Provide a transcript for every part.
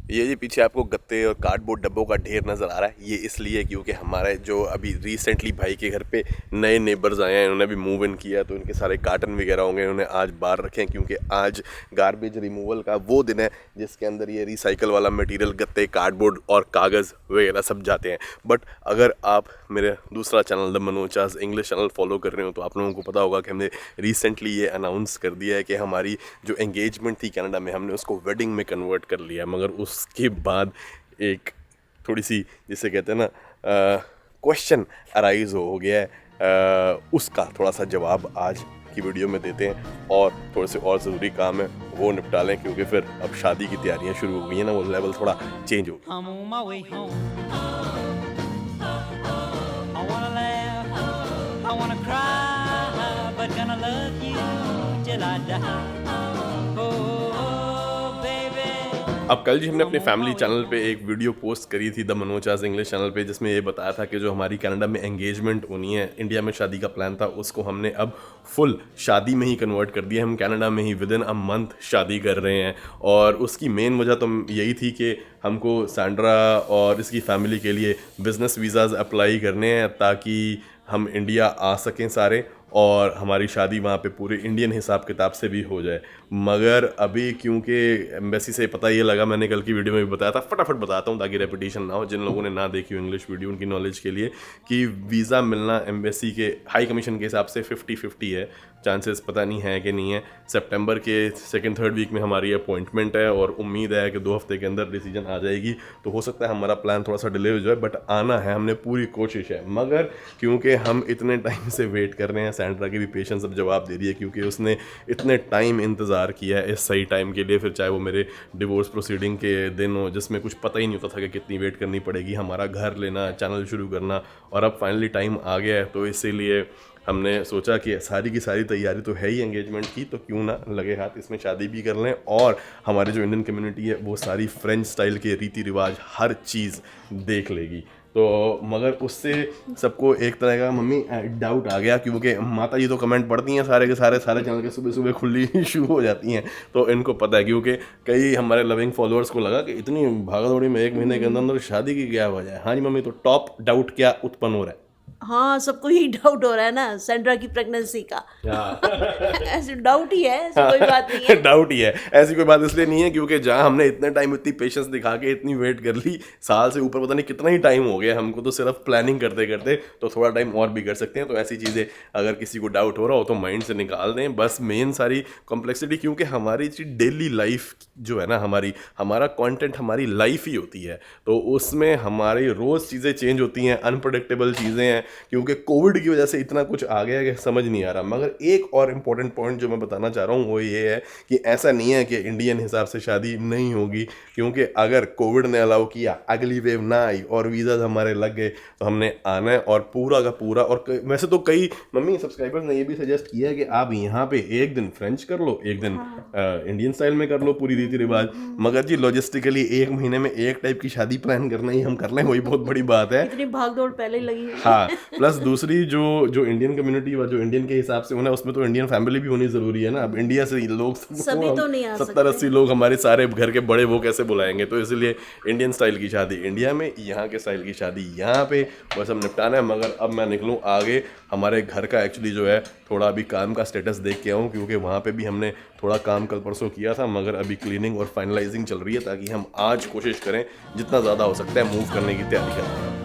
ये जी पीछे आपको गत्ते और कार्डबोर्ड डब्बों का ढेर नज़र आ रहा है। ये इसलिए क्योंकि हमारे जो अभी रिसेंटली भाई के घर पे नए नेबर्स आए हैं, उन्होंने अभी मूव इन किया, तो इनके सारे कार्टन वगैरह होंगे, उन्होंने आज बाहर रखे हैं क्योंकि आज गार्बेज रिमूवल का वो दिन है जिसके अंदर ये रिसाइकल वाला मटेरियल गत्ते, कार्डबोर्ड और कागज़ वगैरह सब जाते हैं। बट अगर आप मेरे दूसरा चैनल द मनोचाज इंग्लिश चैनल फॉलो कर रहे हो तो आप लोगों को पता होगा कि हमने रिसेंटली ये अनाउंस कर दिया है कि हमारी जो एंगेजमेंट थी कनाडा में, हमने उसको वेडिंग में कन्वर्ट कर लिया है। मगर उसके बाद एक थोड़ी सी जिसे कहते हैं ना क्वेश्चन अराइज हो गया है, उसका थोड़ा सा जवाब आज की वीडियो में देते हैं और थोड़े से और ज़रूरी काम है वो निपटा लें क्योंकि फिर अब शादी की तैयारियां शुरू हो गई हैं ना, वो लेवल थोड़ा चेंज हो गया। अब कल जी हमने अपने फैमिली चैनल पे एक वीडियो पोस्ट करी थी द मनोचाज इंग्लिश चैनल पे, जिसमें ये बताया था कि जो हमारी कनाडा में एंगेजमेंट होनी है, इंडिया में शादी का प्लान था, उसको हमने अब फुल शादी में ही कन्वर्ट कर दिया। हम कनाडा में ही विद इन अ मंथ शादी कर रहे हैं और उसकी मेन वजह तो यही थी कि हमको सैंड्रा और इसकी फैमिली के लिए बिज़नेस वीज़ाज़ अप्लाई करने हैं ताकि हम इंडिया आ सकें सारे और हमारी शादी वहाँ पे पूरे इंडियन हिसाब किताब से भी हो जाए। मगर अभी क्योंकि एम्बेसी से पता ये लगा, मैंने कल की वीडियो में भी बताया था, फटाफट बताता हूँ ताकि रेपिटेशन ना हो, जिन लोगों ने ना देखी हो इंग्लिश वीडियो उनकी नॉलेज के लिए, कि वीज़ा मिलना एम्बेसी के हाई कमीशन के हिसाब से 50-50 है, चांसेस पता नहीं है कि नहीं है। सितंबर के 2-3 वीक में हमारी अपॉइंटमेंट है और उम्मीद है कि 2 हफ्ते के अंदर डिसीजन आ जाएगी। तो हो सकता है हमारा प्लान थोड़ा सा डिले हो जाए, बट आना है, हमने पूरी कोशिश है। मगर क्योंकि हम इतने टाइम से वेट कर रहे हैं, सैंड्रा की भी पेशेंस अब जवाब दे रही है क्योंकि उसने इतने टाइम इंतज़ार किया है इस सही टाइम के लिए, फिर चाहे वो मेरे डिवोर्स प्रोसीडिंग के दिन हो जिसमें कुछ पता ही नहीं होता था कि कितनी वेट करनी पड़ेगी, हमारा घर लेना, चैनल शुरू करना, और अब फाइनली टाइम आ गया है। तो इसीलिए हमने सोचा कि सारी की सारी तैयारी तो है ही एंगेजमेंट की, तो क्यों ना लगे हाथ इसमें शादी भी कर लें और हमारी जो इंडियन कम्युनिटी है वो सारी फ्रेंच स्टाइल के रीति रिवाज हर चीज़ देख लेगी। तो मगर उससे सबको एक तरह का मम्मी डाउट आ गया क्योंकि माता जी तो कमेंट पढ़ती हैं सारे के सारे चैनल के सुबह सुबह खुली शुरू हो जाती हैं, तो इनको पता है क्योंकि कई हमारे लविंग फॉलोअर्स को लगा कि इतनी भागा दौड़ी में 1 महीने के अंदर अंदर शादी की क्या वजह है। हाँ जी मम्मी, तो टॉप डाउट क्या उत्पन्न हो रहा है? हाँ, सबको ही डाउट हो रहा है ना सैंड्रा की प्रेगनेंसी का। ऐसे डाउट ही है, ऐसी कोई बात नहीं है। डाउट ही है, ऐसी कोई बात इसलिए नहीं है क्योंकि जहाँ हमने इतने टाइम इतनी पेशेंस दिखा के इतनी वेट कर ली, साल से ऊपर पता नहीं कितना ही टाइम हो गया हमको, तो सिर्फ प्लानिंग करते करते तो थोड़ा टाइम और भी कर सकते हैं। तो ऐसी चीज़ें अगर किसी को डाउट हो रहा हो तो माइंड से निकाल दें। बस मेन सारी कॉम्प्लेक्सिटी क्योंकि हमारी डेली लाइफ जो है ना, हमारा कंटेंट हमारी लाइफ ही होती है, तो उसमें हमारी रोज़ चीज़ें चेंज होती हैं, अनप्रडिक्टेबल चीज़ें हैं क्योंकि कोविड की वजह से इतना कुछ आ गया है कि समझ नहीं आ रहा। मगर एक और इम्पॉर्टेंट पॉइंट जो मैं बताना चाह रहा हूँ वो ये है कि ऐसा नहीं है कि इंडियन हिसाब से शादी नहीं होगी, क्योंकि अगर कोविड ने अलाउ किया, अगली वेव ना आई और वीज़ा हमारे लग गए तो हमने आना है और पूरा का पूरा। और वैसे तो कई मम्मी सब्सक्राइबर्स ने ये भी सजेस्ट किया है कि आप यहाँ पे एक दिन फ्रेंच कर लो, एक दिन इंडियन स्टाइल में कर लो पूरी रीति रिवाज। मगर जी लॉजिस्टिकली 1 महीने में एक टाइप की शादी प्लान करना ही हम कर लें, वही बहुत बड़ी बात है। इतनी भाग दौड़ पहले ही लगी है। हाँ, प्लस दूसरी जो इंडियन कम्युनिटी व जो इंडियन के हिसाब से होना है उसमें तो इंडियन फैमिली भी होनी ज़रूरी है ना। अब इंडिया से लोग सभी तो नहीं आ 70-80 लोग हमारे सारे घर के बड़े वो कैसे बुलाएंगे, तो इसलिए इंडियन स्टाइल की शादी इंडिया में, यहाँ के स्टाइल की शादी यहाँ पे, बस हम निपटाना है। मगर अब मैं निकलूँ आगे, हमारे घर का एक्चुअली जो है थोड़ा अभी काम का स्टेटस देख के आऊँ क्योंकि वहाँ पे भी हमने थोड़ा काम कल परसों किया था, मगर अभी क्लीनिंग और फाइनलाइजिंग चल रही है ताकि हम आज कोशिश करें जितना ज़्यादा हो सकता है मूव करने की तैयारी करें।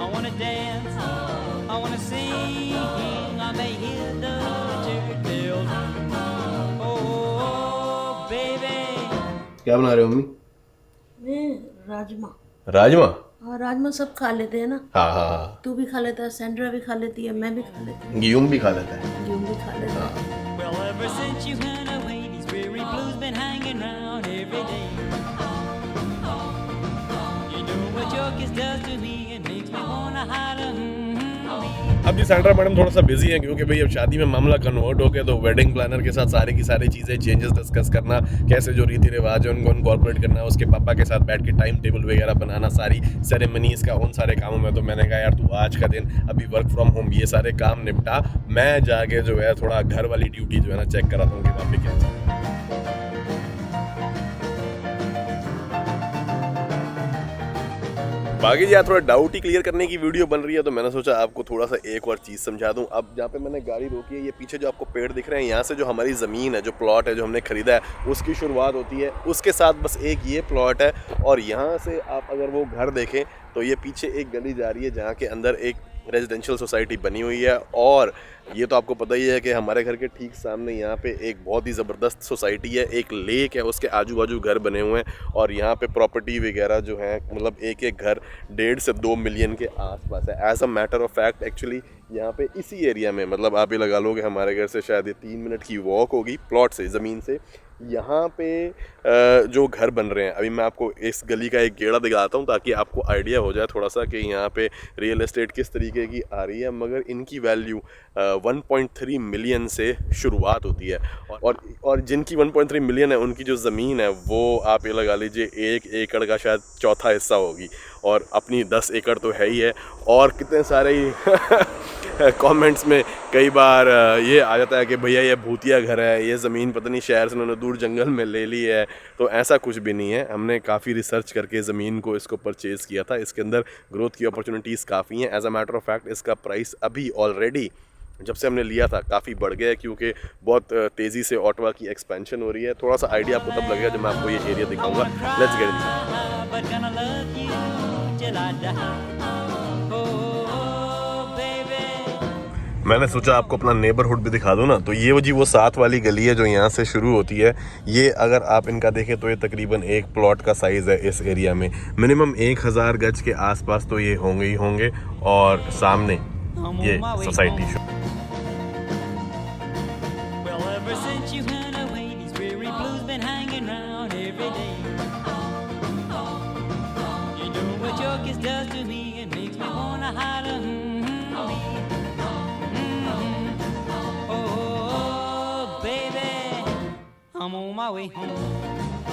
क्या बना रहे हो मम्मी? मैं राजमा। राजमा? हाँ, राजमा सब खा लेते हैं ना। हाँ हाँ हाँ। तू भी खा लेता है, सैंड्रा भी खा लेती है, मैं भी खा लेती हूँ, गेहूं भी खा लेता है। गेहूँ भी खा लेता है। Well, ever since you went away, these dreary blues been hanging round every day. You know what your kiss does to me, it makes me wanna holler. अब जी सैंड्रा मैडम थोड़ा सा बिजी है क्योंकि भाई अब शादी में मामला कन्वर्ट हो गया, तो वेडिंग प्लानर के साथ सारी की सारी चीज़ें चेंजेस डिस्कस करना, कैसे जो रीति रिवाज है उनको इनकॉर्पोरेट करना, उसके पापा के साथ बैठ के टाइम टेबल वगैरह बनाना, सारी सेरेमनीज का, उन सारे कामों में तो मैंने कहा यार तू आज का दिन अभी वर्क फ्रॉम होम ये सारे काम निपटा, मैं जाके जो है थोड़ा घर वाली ड्यूटी जो है ना चेक कराता हूँ कि वहाँ पे क्या चल रहा है। बाकी यार थोड़ा डाउट ही क्लियर करने की वीडियो बन रही है, तो मैंने सोचा आपको थोड़ा सा एक और चीज़ समझा दूं। अब जहाँ पे मैंने गाड़ी रोकी है, ये पीछे जो आपको पेड़ दिख रहे हैं, यहाँ से जो हमारी ज़मीन है, जो प्लॉट है जो हमने ख़रीदा है, उसकी शुरुआत होती है। उसके साथ बस एक ये प्लॉट है, और यहाँ से आप अगर वो घर देखें तो ये पीछे एक गली जा रही है जहाँ के अंदर एक रेजिडेंशियल सोसाइटी बनी हुई है। और ये तो आपको पता ही है कि हमारे घर के ठीक सामने यहाँ पे एक बहुत ही ज़बरदस्त सोसाइटी है, एक लेक है, उसके आजू बाजू घर बने हुए हैं। और यहाँ पे प्रॉपर्टी वगैरह जो है, मतलब एक एक घर 1.5 से 2 मिलियन के आसपास है। As a matter of fact actually यहाँ पे इसी एरिया में, मतलब आप ये लगा लो कि हमारे घर से शायद ये 3 मिनट की वॉक होगी प्लॉट से, ज़मीन से। यहाँ पे जो घर बन रहे हैं, अभी मैं आपको इस गली का एक गेड़ा दिखाता हूँ ताकि आपको आइडिया हो जाए थोड़ा सा कि यहाँ पे रियल एस्टेट किस तरीके की आ रही है। मगर इनकी वैल्यू 1.3 मिलियन से शुरुआत होती है, और जिनकी 1.3 मिलियन है उनकी जो ज़मीन है वो आप ये लगा लीजिए 1 एकड़ का शायद चौथा हिस्सा होगी, और अपनी 10 एकड़ तो है ही है। और कितने सारे ही कमेंट्स में कई बार ये आ जाता है कि भैया ये भूतिया घर है, ये ज़मीन पता नहीं शहर से उन्होंने दूर जंगल में ले ली है। तो ऐसा कुछ भी नहीं है, हमने काफ़ी रिसर्च करके ज़मीन को इसको परचेज़ किया था। इसके अंदर ग्रोथ की अपॉर्चुनिटीज़ काफ़ी हैं। As a matter of fact इसका प्राइस अभी ऑलरेडी जब से हमने लिया था काफ़ी बढ़ गया है, क्योंकि बहुत तेज़ी से ऑटवा की एक्सपेंशन हो रही है। थोड़ा सा आइडिया आपको तब लगेगा जब मैं आपको ये एरिया दिखाऊंगा। Let's get it. but gonna love you till I die. Oh, baby. मैंने सोचा आपको अपना नेबरहुड भी दिखा दूँ ना। तो ये वो साथ वाली गली है जो यहाँ से शुरू होती है। ये अगर आप इनका देखें तो ये तकरीबन एक प्लॉट का साइज़ है इस एरिया में। मिनिमम 1000 गज के आसपास तो ये होंगे ही होंगे। और सामने ये society Well, ever since you went away, these weary blues been hanging round every day. You know what your kiss does to me, it makes me wanna holler. Oh, baby, I'm on my way home.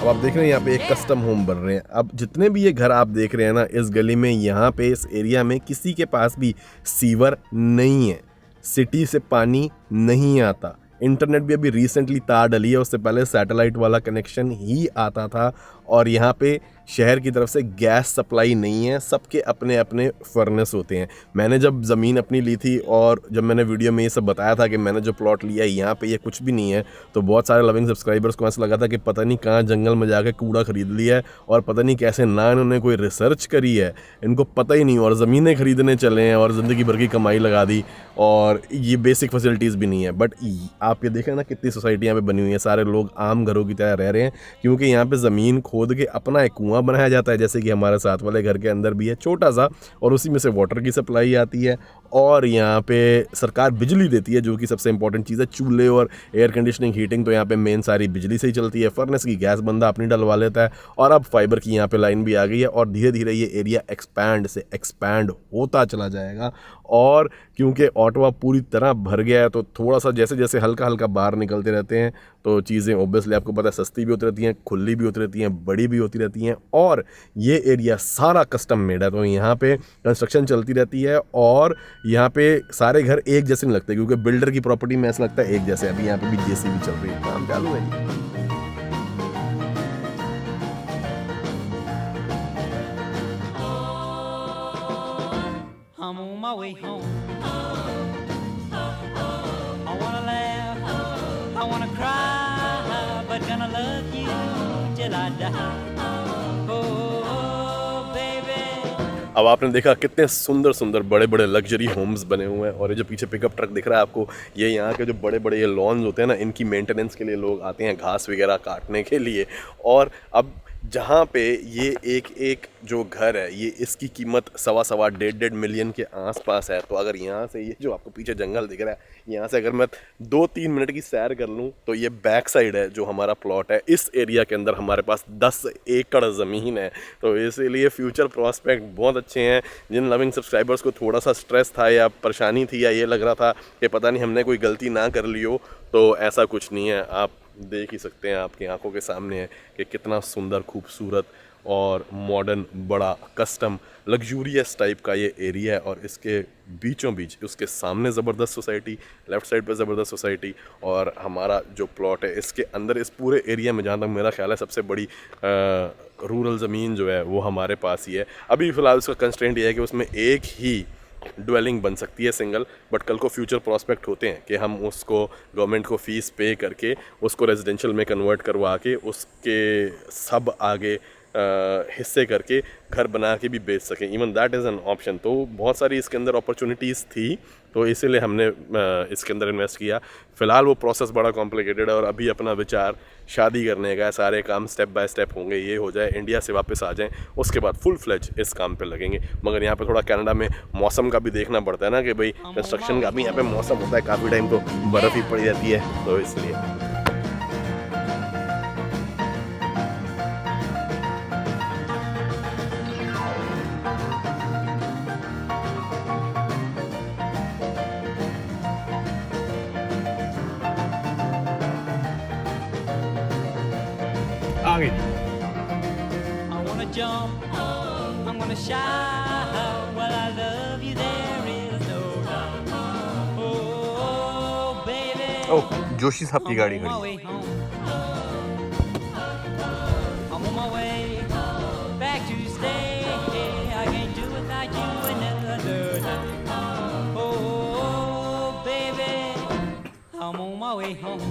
अब आप देख रहे हैं यहाँ पे एक custom home बन रहे हैं। अब जितने भी ये घर आप देख रहे हैं ना इस गली में, यहाँ पे इस एरिया में किसी के पास भी सीवर नहीं है, सिटी से पानी नहीं आता, इंटरनेट भी अभी रिसेंटली तार डली है, उससे पहले सैटेलाइट वाला कनेक्शन ही आता था। और यहाँ पे शहर की तरफ से गैस सप्लाई नहीं है, सबके अपने अपने फर्नेस होते हैं। मैंने जब ज़मीन अपनी ली थी और जब मैंने वीडियो में ये सब बताया था कि मैंने जो प्लॉट लिया है यहाँ पे ये कुछ भी नहीं है, तो बहुत सारे लविंग सब्सक्राइबर्स को ऐसा लगा था कि पता नहीं कहाँ जंगल में जाके कूड़ा ख़रीद लिया है, और पता नहीं कैसे ना इन्होंने कोई रिसर्च करी है, इनको पता ही नहीं, और ज़मीनें ख़रीदने चले हैं और ज़िंदगी भर की कमाई लगा दी, और ये बेसिक फैसिलिटीज़ भी नहीं है। बट आप ये देखें ना कितनी सोसाइटी यहाँ पे बनी हुई है, सारे लोग आम घरों की तरह रह रहे हैं, क्योंकि यहाँ पे ज़मीन खोद के अपना एक कुआं बनाया जाता है, जैसे कि हमारे साथ वाले घर के अंदर भी है छोटा सा, और उसी में से वाटर की सप्लाई आती है। और यहाँ पे सरकार बिजली देती है, जो कि सबसे इंपॉर्टेंट चीज़ है। चूल्हे और एयर कंडीशनिंग हीटिंग तो यहाँ पे मेन सारी बिजली से ही चलती है। फर्नेस की गैस बंदा अपनी डलवा लेता है, और अब फाइबर की यहाँ पे लाइन भी आ गई है, और धीरे धीरे ये एरिया एक्सपैंड होता चला जाएगा। और क्योंकि ऑटवा पूरी तरह भर गया है, तो थोड़ा सा जैसे जैसे हल्का हल्का बाहर निकलते रहते हैं, तो चीज़ें ऑब्वियसली आपको पता है सस्ती भी होती रहती हैं, खुली भी होती रहती हैं, बड़ी भी होती रहती हैं। और ये एरिया सारा कस्टम मेड है, तो यहाँ पे कंस्ट्रक्शन चलती रहती है, और यहाँ पे सारे घर एक जैसे नहीं लगते, क्योंकि बिल्डर की प्रॉपर्टी में ऐसा लगता है एक जैसे। अभी यहाँ पे भी जेसीबी चल रही है, काम चालू है। I'm on my way home. I wanna laugh, I wanna cry, but gonna love you till I die. Oh, baby. अब आपने देखा कितने सुंदर सुंदर बड़े बड़े लग्जरी होम्स बने हुए हैं, और ये जो पीछे पिकअप ट्रक दिख रहा है आपको, ये यहाँ के जो बड़े बड़े ये लॉन्स होते हैं ना, इनकी मेंटेनेंस के लिए लोग आते हैं, घास वगैरह काटने के लिए। और अब जहाँ पे ये एक जो घर है, ये इसकी कीमत 1.25 मिलियन के आसपास है। तो अगर यहाँ से ये जो आपको पीछे जंगल दिख रहा है, यहाँ से अगर मैं 2-3 मिनट की सैर कर लूँ तो ये बैक साइड है जो हमारा प्लॉट है। इस एरिया के अंदर हमारे पास 10 एकड़ ज़मीन है, तो इसीलिए फ्यूचर प्रॉस्पेक्ट बहुत अच्छे हैं। जिन लविंग सब्सक्राइबर्स को थोड़ा सा स्ट्रेस था या परेशानी थी, या ये लग रहा था कि पता नहीं हमने कोई गलती ना कर ली हो, तो ऐसा कुछ नहीं है। आप देख ही सकते हैं, आपकी आंखों के सामने है कि कितना सुंदर खूबसूरत और मॉडर्न, बड़ा कस्टम लग्जूरियस टाइप का ये एरिया है। और इसके बीचों बीच उसके सामने ज़बरदस्त सोसाइटी, लेफ़्ट साइड पे ज़बरदस्त सोसाइटी, और हमारा जो प्लॉट है इसके अंदर इस पूरे एरिया में जहाँ तक मेरा ख्याल है सबसे बड़ी रूरल ज़मीन जो है वो हमारे पास ही है। अभी फ़िलहाल उसका कंस्ट्रेंट ये है कि उसमें एक ही ड्वेलिंग बन सकती है सिंगल, बट कल को फ्यूचर प्रॉस्पेक्ट होते हैं कि हम उसको गवर्नमेंट को फ़ीस पे करके उसको रेजिडेंशियल में कन्वर्ट करवा के उसके सब आगे हिस्से करके घर बना के भी बेच सकें। Even that is an option. तो बहुत सारी इसके अंदर अपॉर्चुनिटीज़ थी, तो इसीलिए हमने इसके अंदर इन्वेस्ट किया। फ़िलहाल वो प्रोसेस बड़ा कॉम्प्लिकेटेड है और अभी अपना विचार शादी करने का है। सारे काम स्टेप बाय स्टेप होंगे, ये हो जाए, इंडिया से वापस आ जाएं, उसके बाद फुल फ्लेज इस काम पे लगेंगे। मगर यहाँ पे थोड़ा कनाडा में मौसम का भी देखना पड़ता है ना, कि भाई कंस्ट्रक्शन का भी यहाँ पे मौसम होता है, काफ़ी टाइम तो बर्फ़ ही पड़ी रहती है, तो इसलिए। I wanna jump, I'm gonna shout. Well, I love you, there is no doubt. Oh, baby. ओह, जोशी साहब की गाड़ी I'm on my खड़ी। way home. I'm on my way back to stay. I can't do without you another day. Oh, baby, I'm on my way home.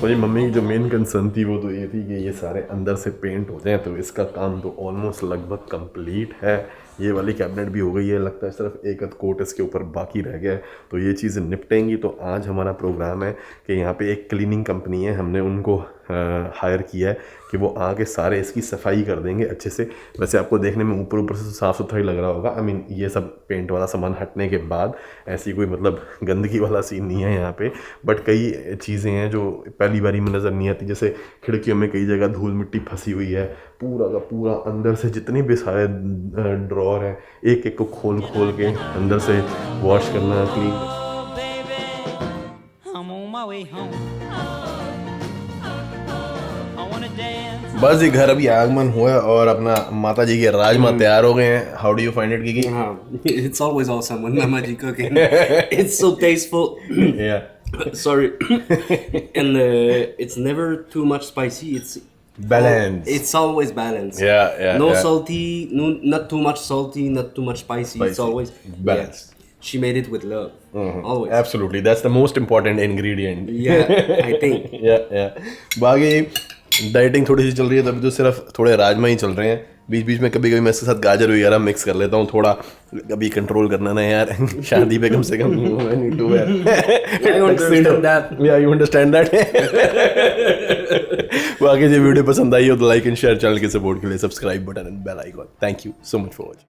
तो ये mummy की जो main concern थी वो तो ये थी कि ये सारे अंदर से पेंट हो जाएं, तो इसका काम तो ऑलमोस्ट लगभग कंप्लीट है। ये वाली कैबिनेट भी हो गई है, लगता है सिर्फ एक आध कोट इसके ऊपर बाकी रह गया है, तो ये चीज़ें निपटेंगी। तो आज हमारा प्रोग्राम है कि यहाँ पे एक क्लीनिंग कंपनी है, हमने उनको हायर किया है कि वो आके सारे इसकी सफाई कर देंगे अच्छे से। वैसे आपको देखने में ऊपर ऊपर से साफ़ सुथरा ही लग रहा होगा, आई मीन ये सब पेंट वाला सामान हटने के बाद ऐसी कोई मतलब गंदगी वाला सीन नहीं है यहाँ पे। बट कई चीज़ें हैं जो पहली बारी में नज़र नहीं आती, जैसे खिड़कियों में कई जगह धूल मिट्टी फंसी हुई है, पूरा का पूरा अंदर से जितने भी सारे ड्रॉर हैं एक एक को खोल खोल के अंदर से वॉश करना, clean. Oh, baby, I'm on my way home. I wanna dance. बस ये घर अभी आगमन हुआ है और अपना माता जी के राजमा तैयार हो गए हैं। How do you find it Kiki? It's always awesome when Mama Ji cooking. It's so tasteful. Yeah. Sorry. And it's never too much spicy. It's Balance. It's always balanced. Yeah, No yeah. salty, no, not too much salty, not too much spicy. It's Spicy. always Balanced. yeah. She made it with love. Always. Absolutely, that's the most important ingredient. Yeah, I think. yeah. बाकी dieting थोड़ी सी चल रही है, तभी तो सिर्फ थोड़े राजमा ही चल रहे हैं। बीच बीच में कभी कभी मैं इसके साथ गाजर वगैरह मिक्स कर लेता हूँ, थोड़ा कभी कंट्रोल करना ना यार। शादी पे कम से कम I need to wear. I understand that. Yeah, you understand that. बाकी जो वीडियो पसंद आई हो तो लाइक एंड शेयर, चैनल के सपोर्ट के लिए subscribe button and bell icon. Thank you so much for watching.